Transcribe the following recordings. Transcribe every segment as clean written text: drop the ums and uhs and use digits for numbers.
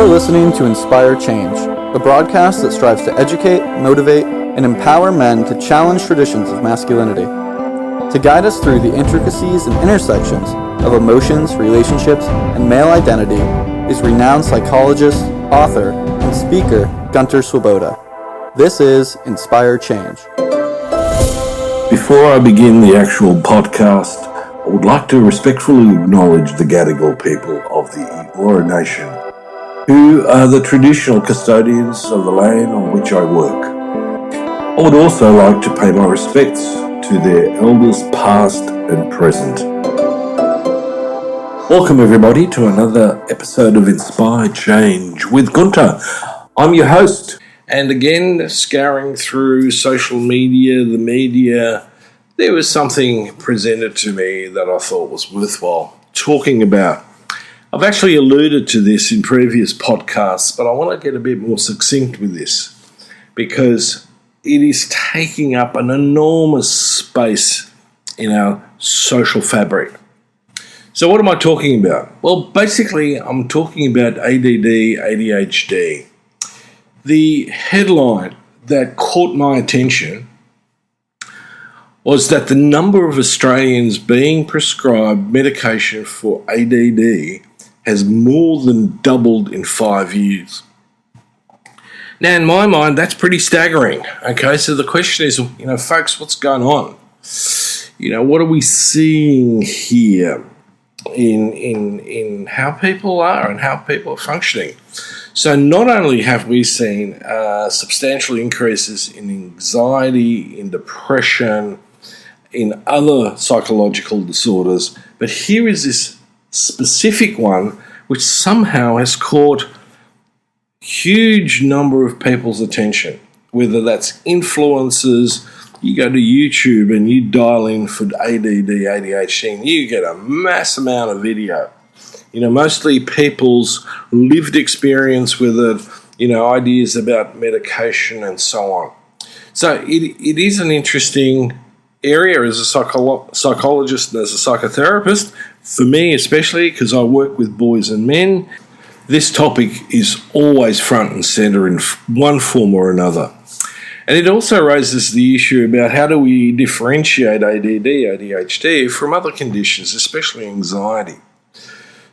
listening to Inspire Change, a broadcast that strives to educate, motivate, and empower men to challenge traditions of masculinity. To guide us through the intricacies and intersections of emotions, relationships, and male identity is renowned psychologist, author, and speaker Gunter. This is Inspire Change. Before I begin the actual podcast, I would like to respectfully acknowledge the Gadigal people of the Eora Nation, who are the traditional custodians of the land on which I work. I would also like to pay my respects to their elders past and present. Welcome everybody to another episode of Inspire Change with Gunter. I'm your host. And again, scouring through social media, the media, there was something presented to me that I thought was worthwhile talking about. I've actually alluded to this in previous podcasts, but I want to get a bit more succinct with this because it is taking up an enormous space in our social fabric. So what am I talking about? Well, basically, I'm talking about ADD, ADHD. The headline that caught my attention was that the number of Australians being prescribed medication for ADD has more than doubled in 5 years. Now, in my mind, that's pretty staggering. Okay, so the question is, folks, what's going on? What are we seeing here in how people are and how people are functioning? So not only have we seen substantial increases in anxiety, in depression, in other psychological disorders, but here is this specific one which somehow has caught huge number of people's attention, whether that's influencers. You go to YouTube and you dial in for ADD, ADHD, and you get a mass amount of video. Mostly people's lived experience with it, ideas about medication and so on. So it is an interesting area as a psychologist and as a psychotherapist. For me especially, because I work with boys and men, this topic is always front and center in one form or another. And it also raises the issue about how do we differentiate ADD, ADHD from other conditions, especially anxiety.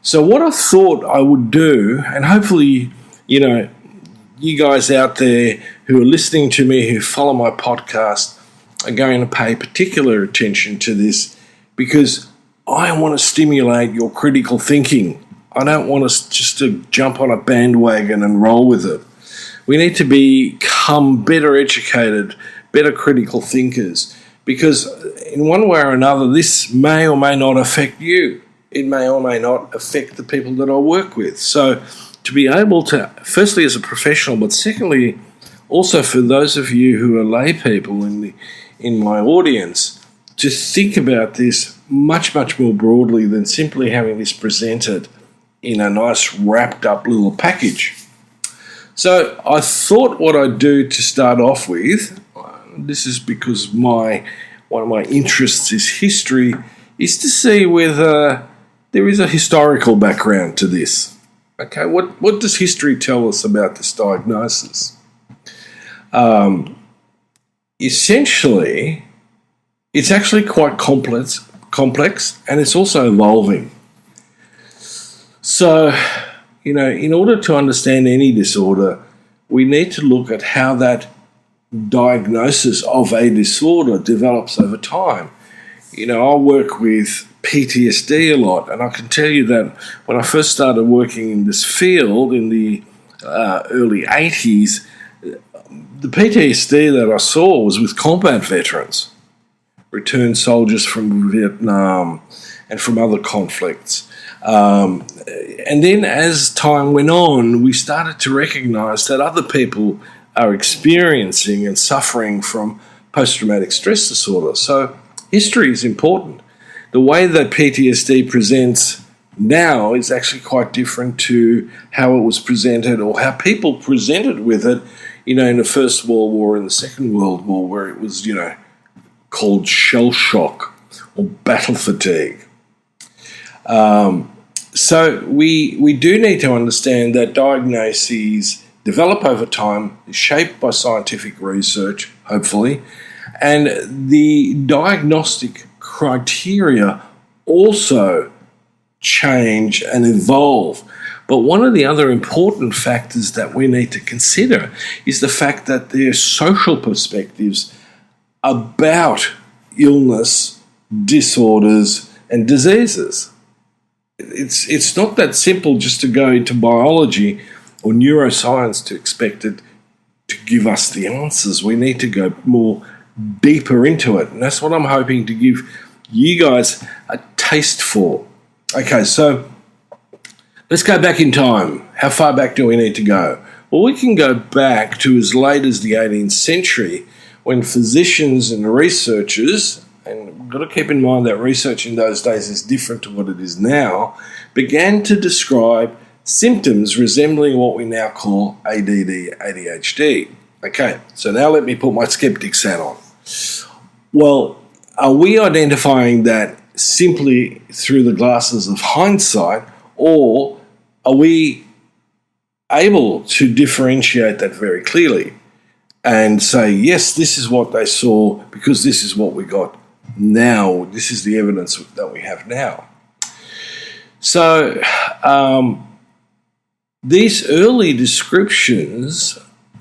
So what I thought I would do, and hopefully, you guys out there who are listening to me, who follow my podcast, are going to pay particular attention to this because I want to stimulate your critical thinking. I don't want us just to jump on a bandwagon and roll with it. We need to become better educated, better critical thinkers, because in one way or another, this may or may not affect you. It may or may not affect the people that I work with. So to be able to, firstly as a professional, but secondly also for those of you who are lay people in my audience, to think about this much, much more broadly than simply having this presented in a nice wrapped up little package. So I thought what I'd do to start off with, this is because one of my interests is history, is to see whether there is a historical background to this. Okay, what does history tell us about this diagnosis? Essentially, it's actually quite complex, and it's also evolving. So, in order to understand any disorder, we need to look at how that diagnosis of a disorder develops over time. I work with PTSD a lot, and I can tell you that when I first started working in this field in the early 80s, the PTSD that I saw was with combat veterans, returned soldiers from Vietnam and from other conflicts. And then as time went on, we started to recognize that other people are experiencing and suffering from post-traumatic stress disorder. So history is important. The way that PTSD presents now is actually quite different to how it was presented or how people presented with it, in the First World War and the Second World War, where it was, called shell shock or battle fatigue. So we do need to understand that diagnoses develop over time, shaped by scientific research, hopefully, and the diagnostic criteria also change and evolve. But one of the other important factors that we need to consider is the fact that there are social perspectives about illness, disorders, and diseases. It's not that simple just to go into biology or neuroscience to expect it to give us the answers. We need to go more deeper into it, and that's what I'm hoping to give you guys a taste for. Okay, so let's go back in time. How far back do we need to go? Well, we can go back to as late as the 18th century when physicians and researchers, and we've got to keep in mind that research in those days is different to what it is now, began to describe symptoms resembling what we now call ADD, ADHD. Okay, so now let me put my skeptic's hat on. Well, are we identifying that simply through the glasses of hindsight, or are we able to differentiate that very clearly and say, yes, this is what they saw because this is what we got now, this is the evidence that we have now? So these early descriptions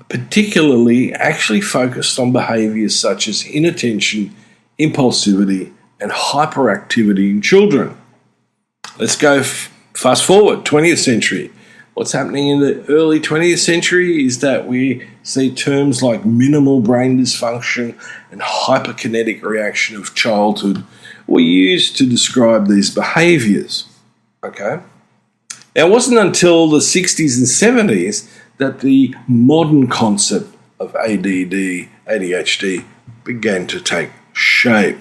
particularly actually focused on behaviours such as inattention, impulsivity, and hyperactivity in children. Let's go fast forward, 20th century. What's happening in the early 20th century is that we see terms like minimal brain dysfunction and hyperkinetic reaction of childhood were used to describe these behaviours. Okay? Now, it wasn't until the 60s and 70s that the modern concept of ADD, ADHD began to take shape.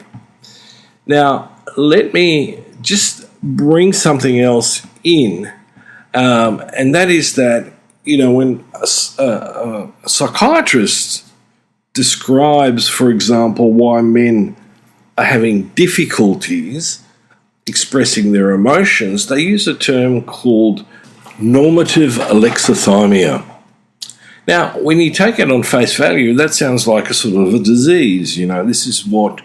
Now, let me just bring something else in, and that is that, when a psychiatrist describes, for example, why men are having difficulties expressing their emotions, they use a term called normative alexithymia. Now, when you take it on face value, that sounds like a sort of a disease. This is what,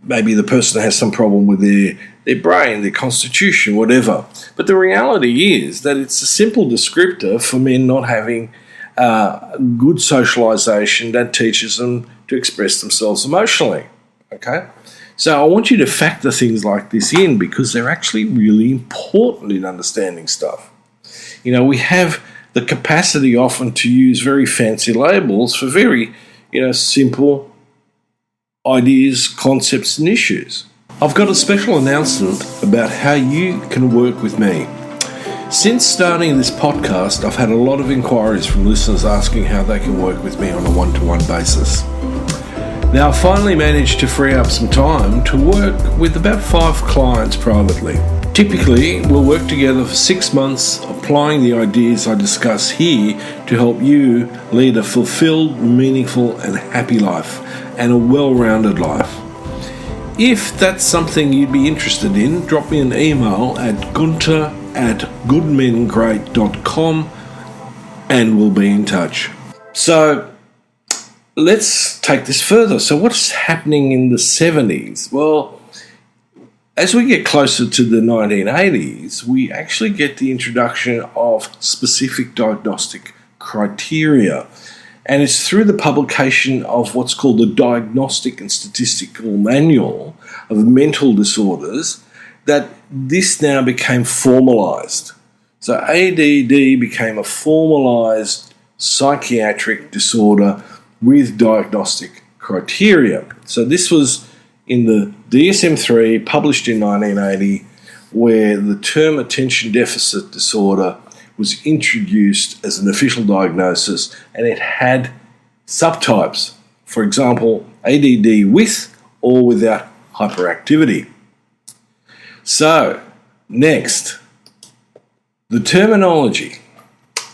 maybe the person has some problem with their brain, their constitution, whatever. But the reality is that it's a simple descriptor for men not having good socialisation that teaches them to express themselves emotionally. Okay? So I want you to factor things like this in because they're actually really important in understanding stuff. We have the capacity often to use very fancy labels for very, simple ideas, concepts, and issues. I've got a special announcement about how you can work with me. Since starting this podcast, I've had a lot of inquiries from listeners asking how they can work with me on a one-to-one basis. Now, I've finally managed to free up some time to work with about 5 clients privately. Typically, we'll work together for 6 months, applying the ideas I discuss here to help you lead a fulfilled, meaningful, and happy life, and a well-rounded life. If that's something you'd be interested in, drop me an email at gunter@goodmengreat.com and we'll be in touch. So, let's take this further. So what's happening in the 70s? Well, as we get closer to the 1980s, we actually get the introduction of specific diagnostic criteria. And it's through the publication of what's called the Diagnostic and Statistical Manual of Mental Disorders that this now became formalised. So ADD became a formalised psychiatric disorder with diagnostic criteria. So this was in the DSM-3, published in 1980, where the term attention deficit disorder was introduced as an official diagnosis, and it had subtypes. For example, ADD with or without hyperactivity. So, next, the terminology.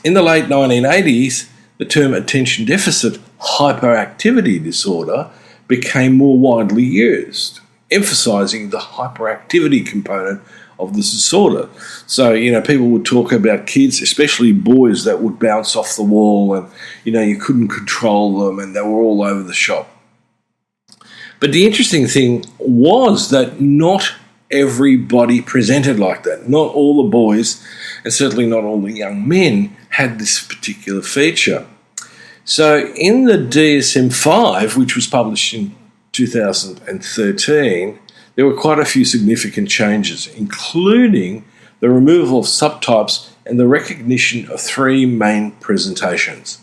In the late 1980s, the term attention deficit hyperactivity disorder became more widely used, emphasising the hyperactivity component of the disorder. So, people would talk about kids, especially boys, that would bounce off the wall and, you couldn't control them and they were all over the shop. But the interesting thing was that not everybody presented like that. Not all the boys, and certainly not all the young men, had this particular feature. So in the DSM-5, which was published in 2013, there were quite a few significant changes, including the removal of subtypes and the recognition of three main presentations: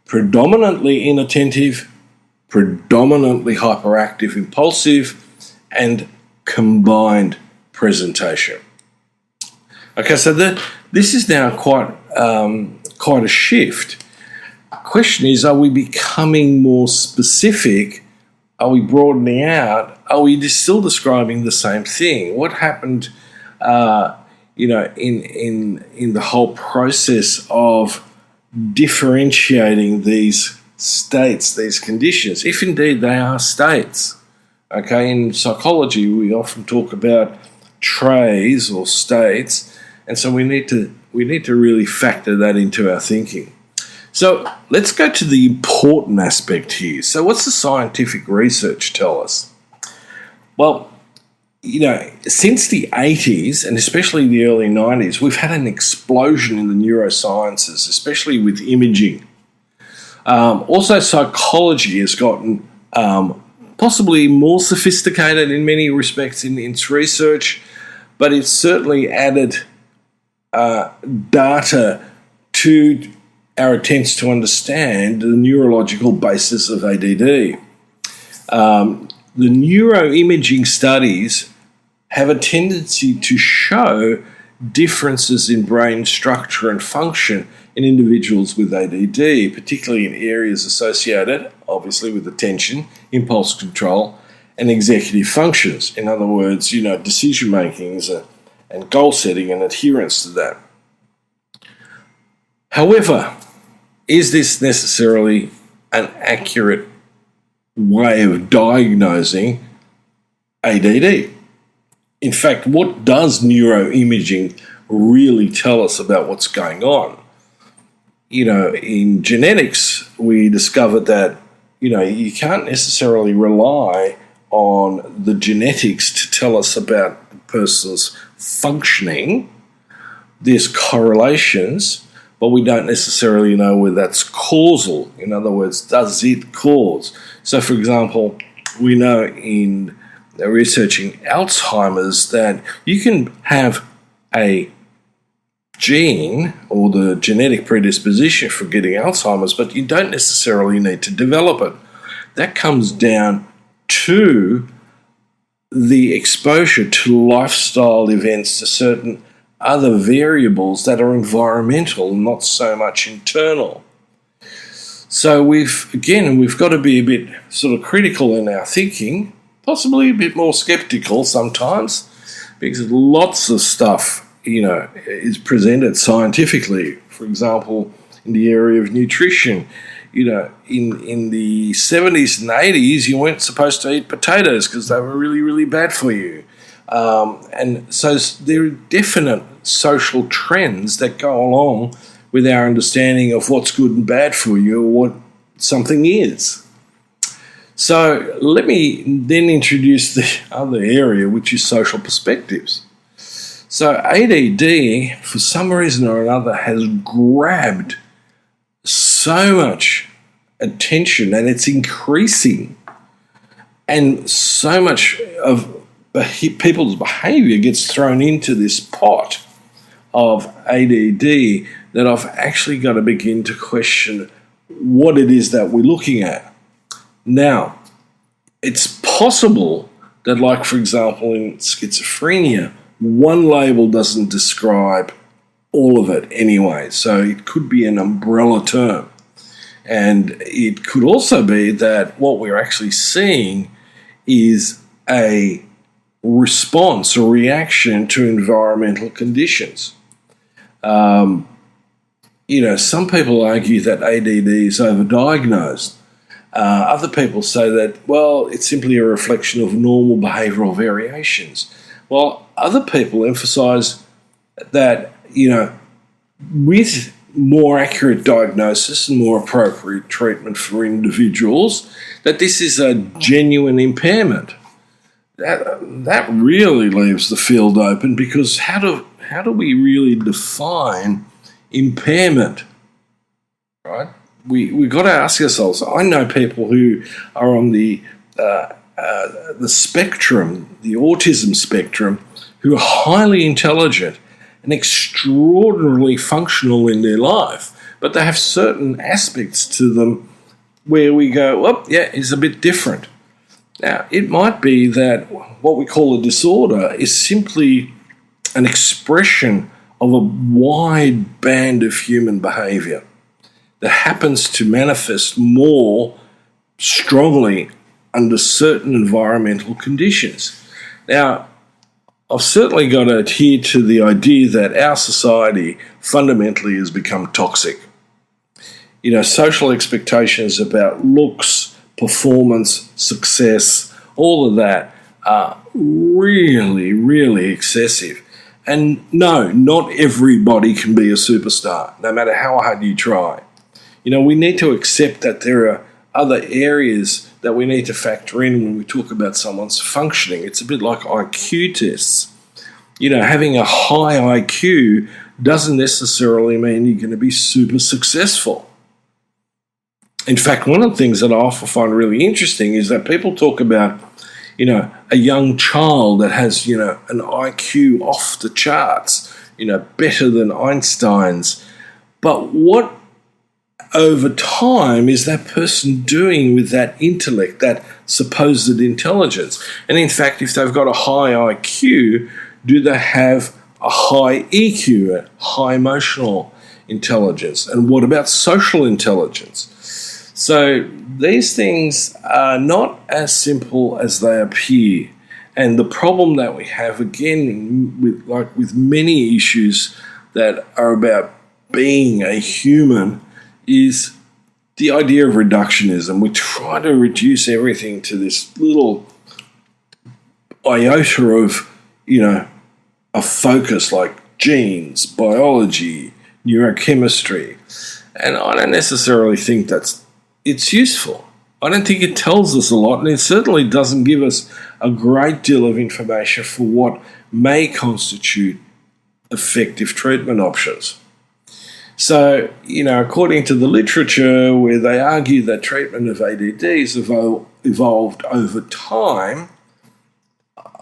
predominantly inattentive, predominantly hyperactive impulsive, and combined presentation. Okay, so this is now quite a shift. Question is, are we becoming more specific? Are we broadening out? Are we still describing the same thing? What happened, in the whole process of differentiating these states, these conditions, if indeed they are states? Okay, in psychology, we often talk about traits or states, and so we need to really factor that into our thinking. So let's go to the important aspect here. So what's the scientific research tell us? Well, since the 80s and especially the early 90s, we've had an explosion in the neurosciences, especially with imaging. Also, psychology has gotten possibly more sophisticated in many respects in its research, but it's certainly added data to our attempts to understand the neurological basis of ADD. The neuroimaging studies have a tendency to show differences in brain structure and function in individuals with ADD, particularly in areas associated, obviously, with attention, impulse control, and executive functions. In other words, decision making and goal setting and adherence to that. However, is this necessarily an accurate way of diagnosing ADD? In fact, what does neuroimaging really tell us about what's going on? In genetics, we discovered that, you can't necessarily rely on the genetics to tell us about a person's functioning. There's correlations, but we don't necessarily know whether that's causal. In other words, does it cause? So, for example, we know in researching Alzheimer's that you can have a gene or the genetic predisposition for getting Alzheimer's, but you don't necessarily need to develop it. That comes down to the exposure to lifestyle events, to certain other variables that are environmental, not so much internal. So we've got to be a bit sort of critical in our thinking, possibly a bit more skeptical sometimes, because lots of stuff, is presented scientifically. For example, in the area of nutrition, in the 70s and 80s, you weren't supposed to eat potatoes because they were really, really bad for you. And so there are definite social trends that go along with our understanding of what's good and bad for you or what something is. So let me then introduce the other area, which is social perspectives. So ADD, for some reason or another, has grabbed so much attention and it's increasing. And so much of people's behaviour gets thrown into this pot of ADD that I've actually got to begin to question what it is that we're looking at. Now, it's possible that, like, for example, in schizophrenia, one label doesn't describe all of it anyway, so it could be an umbrella term. And it could also be that what we're actually seeing is a response or reaction to environmental conditions. Some people argue that ADD is overdiagnosed. Other people say that, well, it's simply a reflection of normal behavioural variations. while other people emphasize that, with more accurate diagnosis and more appropriate treatment for individuals, that this is a genuine impairment. That really leaves the field open, because how do we really define impairment, right? We got to ask ourselves. I know people who are on the spectrum, the autism spectrum, who are highly intelligent and extraordinarily functional in their life, but they have certain aspects to them where we go, oh, yeah, it's a bit different. Now, it might be that what we call a disorder is simply an expression of a wide band of human behaviour that happens to manifest more strongly under certain environmental conditions. Now, I've certainly got to adhere to the idea that our society fundamentally has become toxic. Social expectations about looks, performance, success, all of that are really, really excessive. And no, not everybody can be a superstar, no matter how hard you try. We need to accept that there are other areas that we need to factor in when we talk about someone's functioning. It's a bit like IQ tests. Having a high IQ doesn't necessarily mean you're going to be super successful. In fact, one of the things that I often find really interesting is that people talk about, a young child that has, an IQ off the charts, better than Einstein's. But what over time is that person doing with that intellect, that supposed intelligence? And in fact, if they've got a high IQ, do they have a high EQ, a high emotional intelligence? And what about social intelligence? So these things are not as simple as they appear. And the problem that we have, again, with many issues that are about being a human, is the idea of reductionism. We try to reduce everything to this little iota of, a focus like genes, biology, neurochemistry. And I don't necessarily think it's useful. I don't think it tells us a lot, and it certainly doesn't give us a great deal of information for what may constitute effective treatment options. So, according to the literature, where they argue that treatment of ADD has evolved over time,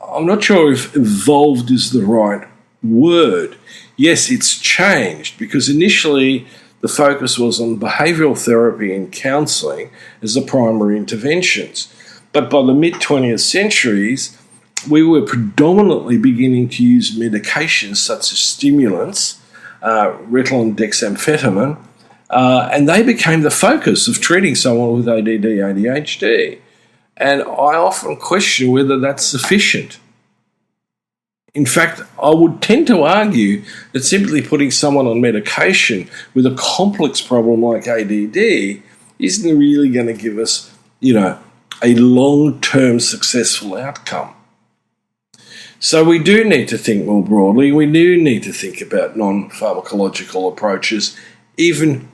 I'm not sure if evolved is the right word. Yes, it's changed, because initially the focus was on behavioural therapy and counselling as the primary interventions. But by the mid-20th centuries, we were predominantly beginning to use medications such as stimulants, Ritalin, dexamphetamine, and they became the focus of treating someone with ADD, ADHD. And I often question whether that's sufficient. In fact, I would tend to argue that simply putting someone on medication with a complex problem like ADD isn't really going to give us, a long-term successful outcome. So we do need to think more broadly. We do need to think about non-pharmacological approaches, even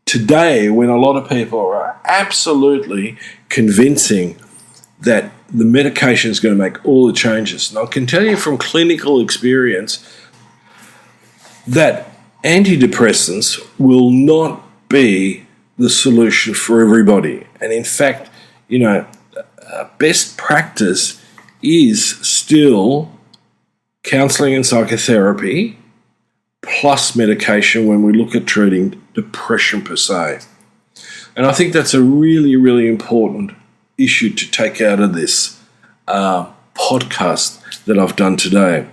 today when a lot of people are absolutely convincing that the medication is going to make all the changes. And I can tell you from clinical experience that antidepressants will not be the solution for everybody. And in fact, best practice is still counselling and psychotherapy plus medication when we look at treating depression per se. And I think that's a really, really important issue to take out of this podcast that I've done today.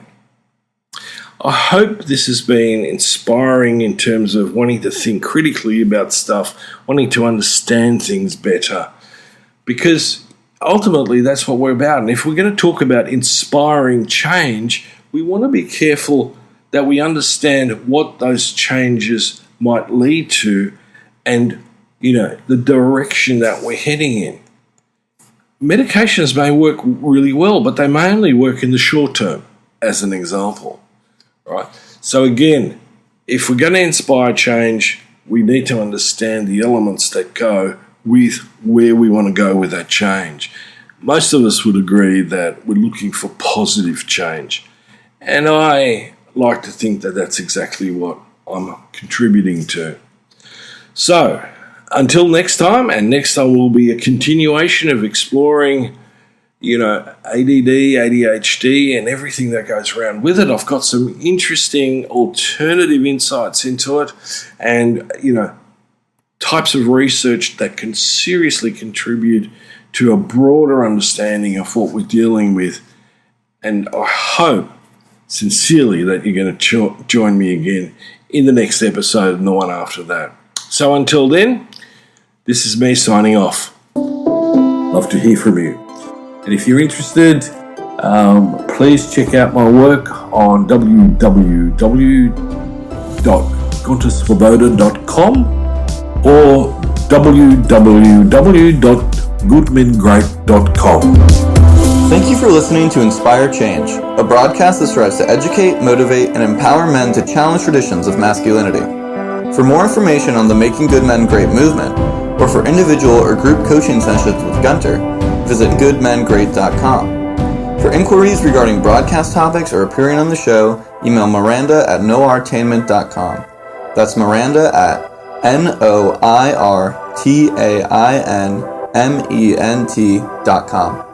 I hope this has been inspiring in terms of wanting to think critically about stuff, wanting to understand things better, because ultimately that's what we're about. And if we're going to talk about inspiring change, we want to be careful that we understand what those changes might lead to and, the direction that we're heading in. Medications may work really well, but they may only work in the short term. as an example, right? So again, if we're going to inspire change, we need to understand the elements that go with where we want to go with that change. Most of us would agree that we're looking for positive change. And I like to think that that's exactly what I'm contributing to. So, until next time, and next time will be a continuation of exploring, ADD, ADHD, and everything that goes around with it. I've got some interesting alternative insights into it, and, types of research that can seriously contribute to a broader understanding of what we're dealing with. And I hope sincerely that you're going to join me again in the next episode and the one after that. So until then, this is me signing off. Love to hear from you. And if you're interested, please check out my work on www.guntersvoboda.com or www.goodmengreat.com. Thank you for listening to Inspire Change, a broadcast that strives to educate, motivate, and empower men to challenge traditions of masculinity. For more information on the Making Good Men Great movement, or for individual or group coaching sessions with Gunter, visit goodmengreat.com. For inquiries regarding broadcast topics or appearing on the show, email Miranda@noirtainment.com. That's Miranda at NOIRTAINMENT.com.